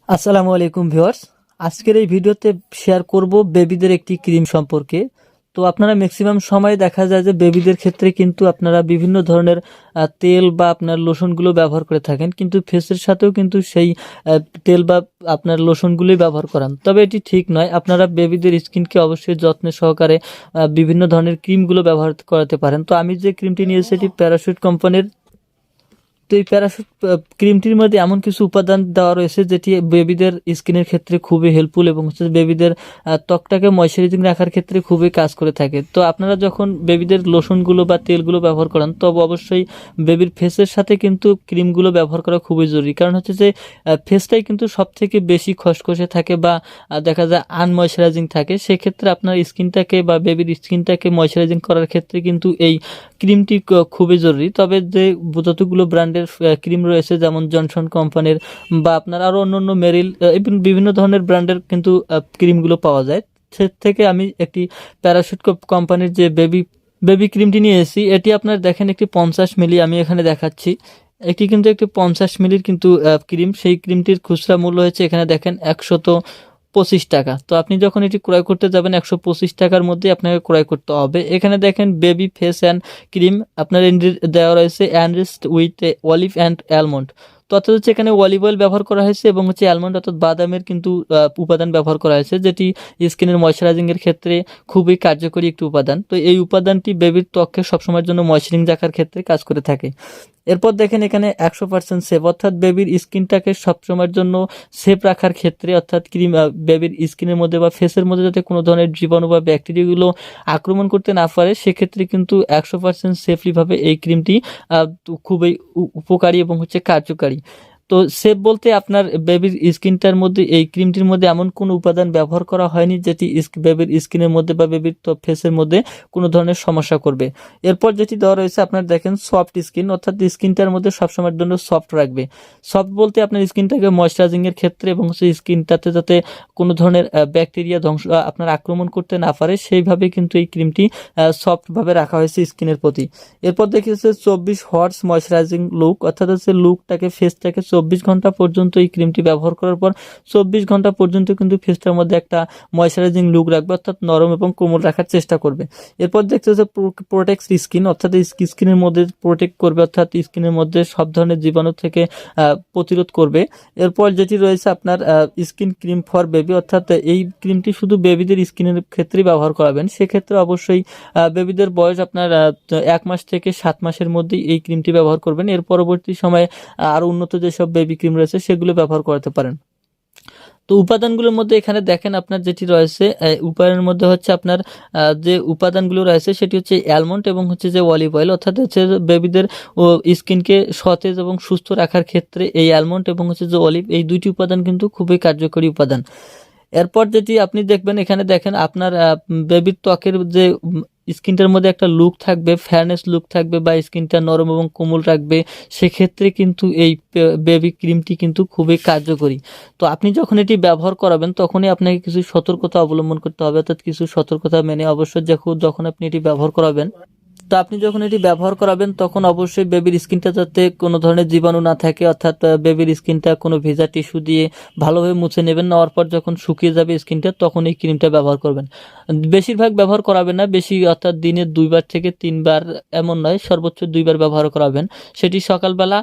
আসসালামু আলাইকুম ভিউয়ার্স। আজকের এই ভিডিওতে শেয়ার করব বেবিদের একটি ক্রিম সম্পর্কে। তো আপনারা ম্যাক্সিমাম সময় দেখা যায় যে বেবিদের ক্ষেত্রে কিন্তু আপনারা বিভিন্ন ধরনের তেল বা আপনার লোশনগুলো ব্যবহার করে থাকেন, কিন্তু ফেসের সাথেও কিন্তু সেই তেল বা আপনার লোশনগুলোই ব্যবহার করান। তবে এটি ঠিক নয়। আপনারা বেবিদের স্কিনকে অবশ্যই যত্ন সহকারে বিভিন্ন ধরনের ক্রিমগুলো ব্যবহার করাতে পারেন। তো আমি যে ক্রিমটি নিয়েছি এটি প্যারাশুট কোম্পানির। তো এই প্যারাশুট ক্রিমটির মধ্যে এমন কিছু উপাদান দেওয়া রয়েছে যেটি বেবিদের স্কিনের ক্ষেত্রে খুবই হেল্পফুল এবং বেবিদের ত্বকটাকে ময়শ্চারাইজিং রাখার ক্ষেত্রে খুবই কাজ করে থাকে। তো আপনারা যখন বেবিদের লোশনগুলো বা তেলগুলো ব্যবহার করেন তবে অবশ্যই বেবির ফেসের সাথে কিন্তু ক্রিমগুলো ব্যবহার করা খুবই জরুরি। কারণ হচ্ছে যে ফেসটাই কিন্তু সব থেকে বেশি খসখসে থাকে বা দেখা যায় আনময়শ্চারাইজিং থাকে। সেক্ষেত্রে আপনার স্কিনটাকে বা বেবির স্কিনটাকে ময়শ্চারাইজিং করার ক্ষেত্রে কিন্তু এই ক্রিমটি খুবই জরুরি। তবে যে যতগুলো ব্র্যান্ডের ক্রিম রয়েছে যেমন জনসন কোম্পানির বা আপনার আরও অন্য মেরিল বিভিন্ন ধরনের ব্র্যান্ডের কিন্তু ক্রিমগুলো পাওয়া যায়। সে থেকে আমি একটি প্যারাশুট কোম্পানির যে বেবি ক্রিমটি নিয়ে এসেছি। এটি আপনার দেখেন একটি 50 মিলি আমি এখানে দেখাচ্ছি। এটি কিন্তু একটি 50 মিলির কিন্তু ক্রিম। সেই ক্রিমটির খুচরা মূল্য হচ্ছে এখানে দেখেন 125 টাকা। তো আপনি যখন এটি ক্রয় করতে যাবেন 125 টাকার মধ্যে আপনাকে ক্রয় করতে হবে। এখানে দেখেন বেবি ফেস অ্যান্ড ক্রিম আপনার দেওয়া রয়েছে enriched with olive and almond. তো অর্থাৎ হচ্ছে এখানে অলিভ অয়েল ব্যবহার করা হয়েছে এবং হচ্ছে অ্যালমন্ড অর্থাৎ বাদামের কিন্তু উপাদান ব্যবহার করা হয়েছে, যেটি স্কিনের ময়শ্চারাইজিং এর ক্ষেত্রে খুবই কার্যকরী একটি উপাদান। তো এই উপাদানটি বেবির ত্বককে সবসময়ের জন্য ময়শ্চারিং রাখার ক্ষেত্রে কাজ করে থাকে। এরপর দেখেন এখানে 100% সেফ, অর্থাৎ বেবির স্কিনটাকে সবসময়ের জন্য সেফ রাখার ক্ষেত্রে অর্থাৎ ক্রিম বেবির স্কিনের মধ্যে বা ফেসের মধ্যে যাতে কোনো ধরনের জীবাণু বা ব্যাকটেরিয়াগুলো আক্রমণ করতে না পারে, সেক্ষেত্রে কিন্তু 100% সেফলিভাবে এই ক্রিমটি খুবই উপকারী এবং হচ্ছে কার্যকারী। তো সেফ বলতে আপনার বেবির স্কিনটার মধ্যে এই ক্রিমটির মধ্যে এমন কোনো উপাদান ব্যবহার করা হয়নি যেটি বেবির স্কিনের মধ্যে বা বেবির ফেসের মধ্যে কোনো ধরনের সমস্যা করবে। এরপর যেটি দেওয়া রয়েছে আপনার দেখেন সফট স্কিন, অর্থাৎ স্কিনটার মধ্যে সবসময়ের জন্য সফট রাখবে। সফট বলতে আপনার স্কিনটাকে ময়শ্চারাইজিং এর ক্ষেত্রে এবং সেই স্কিনটাতে যাতে কোনো ধরনের ব্যাকটেরিয়া ধ্বংস আপনার আক্রমণ করতে না পারে সেইভাবে কিন্তু এই ক্রিমটি সফটভাবে রাখা হয়েছে স্কিনের প্রতি। এরপর দেখেছে 24 হর্স ময়শ্চারাইজিং লুক, অর্থাৎ হচ্ছে লুকটাকে ফেসটাকে 24 ঘন্টা পর্যন্ত এই ক্রিমটি ব্যবহার করার পর 24 ঘন্টা পর্যন্ত কিন্তু ফেসটার মধ্যে একটা ময়শ্চারাইজিং লুক রাখবে, অর্থাৎ নরম এবং কোমল রাখার চেষ্টা করবে। এরপর দেখতে হচ্ছে প্রোটেক্ট স্কিন, অর্থাৎ এই স্কিনের মধ্যে প্রোটেক্ট করবে, অর্থাৎ স্কিনের মধ্যে সব ধরনের জীবাণু থেকে প্রতিরোধ করবে। এরপর যেটি রয়েছে আপনার স্কিন ক্রিম ফর বেবি, অর্থাৎ এই ক্রিমটি শুধু বেবিদের স্কিনের ক্ষেত্রেই ব্যবহার করাবেন। সেক্ষেত্রে অবশ্যই বেবিদের বয়স আপনার 1 মাস থেকে 7 মাসের মধ্যেই এই ক্রিমটি ব্যবহার করবেন। এর পরবর্তী সময়ে আরও উন্নত যেসব বেবি ক্রিম রয়েছে সেগুলো ব্যবহার করাতে পারেন। তো উপাদানগুলোর মধ্যে এখানে দেখেন আপনার যেটি রয়েছে উপাদানের মধ্যে হচ্ছে আপনার যে উপাদানগুলো রয়েছে সেটি হচ্ছে অ্যালমন্ড এবং হচ্ছে যে অলিভ অয়েল, অর্থাৎ হচ্ছে বেবিদের স্কিনকে সতেজ এবং সুস্থ রাখার ক্ষেত্রে এই অ্যালমন্ড এবং হচ্ছে যে অলিভ, এই দুইটি উপাদান কিন্তু খুবই কার্যকরী উপাদান। এরপর যেটি আপনি দেখবেন এখানে দেখেন আপনার বেবির ত্বকের যে স্কিনটার মধ্যে একটা লুক থাকবে, ফেয়ারনেস লুক থাকবে বা স্কিনটা নরম এবং কোমল রাখবে, সেক্ষেত্রে কিন্তু এই বেবি ক্রিমটি কিন্তু খুবই কার্যকরী। তো আপনি যখন এটি ব্যবহার করাবেন তখনই আপনাকে কিছু সতর্কতা অবলম্বন করতে হবে, অর্থাৎ কিছু সতর্কতা মেনে অবশ্যই যখন আপনি এটি ব্যবহার করাবেন। তো আপনি যখন এটি ব্যবহার করাবেন তখন অবশ্যই বেবির স্কিনটা যাতে কোনো ধরনের জীবাণু না থাকে, অর্থাৎ বেবির স্কিনটা কোনো ভেজা টিস্যু দিয়ে ভালোভাবে মুছে নেবেন। নেওয়ার পর যখন শুকিয়ে যাবে স্কিনটা তখন এই ক্রিমটা ব্যবহার করবেন। বেশিরভাগ ব্যবহার করাবেন না, বেশি অর্থাৎ দিনে 2বার থেকে 3বার, এমন নয়, সর্বোচ্চ 2বার ব্যবহার করাবেন। সেটি সকালবেলা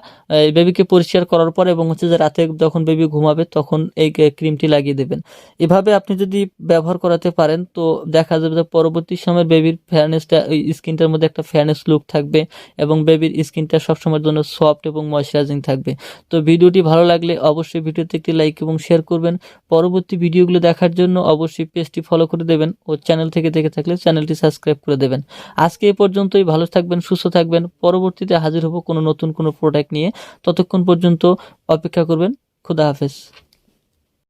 বেবিকে পরিষ্কার করার পর এবং হচ্ছে যে রাতে যখন বেবি ঘুমাবে তখন এই ক্রিমটি লাগিয়ে দেবেন। এভাবে আপনি যদি ব্যবহার করাতে পারেন তো দেখা যাবে যে পরবর্তী সময় বেবির ফেয়ারনেসটা স্কিনটার মধ্যে একটা ফেয়ারনেস লুক থাকবে এবং বেবির স্কিনটা সবসময়ের জন্য সফট এবং ময়শ্চারাইজিং থাকবে। তো ভিডিওটি ভালো লাগলে অবশ্যই ভিডিওতে একটি লাইক এবং শেয়ার করবেন। পরবর্তী ভিডিওগুলো দেখার জন্য অবশ্যই পেজটি ফলো করে দেবেন ও চ্যানেল থেকে দেখে থাকলে চ্যানেলটি সাবস্ক্রাইব করে দেবেন। আজকে এ পর্যন্তই। ভালো থাকবেন, সুস্থ থাকবেন। পরবর্তীতে হাজির হব কোনো নতুন কোনো প্রোডাক্ট নিয়ে। ততক্ষণ পর্যন্ত অপেক্ষা করবেন। খুদা হাফেজ।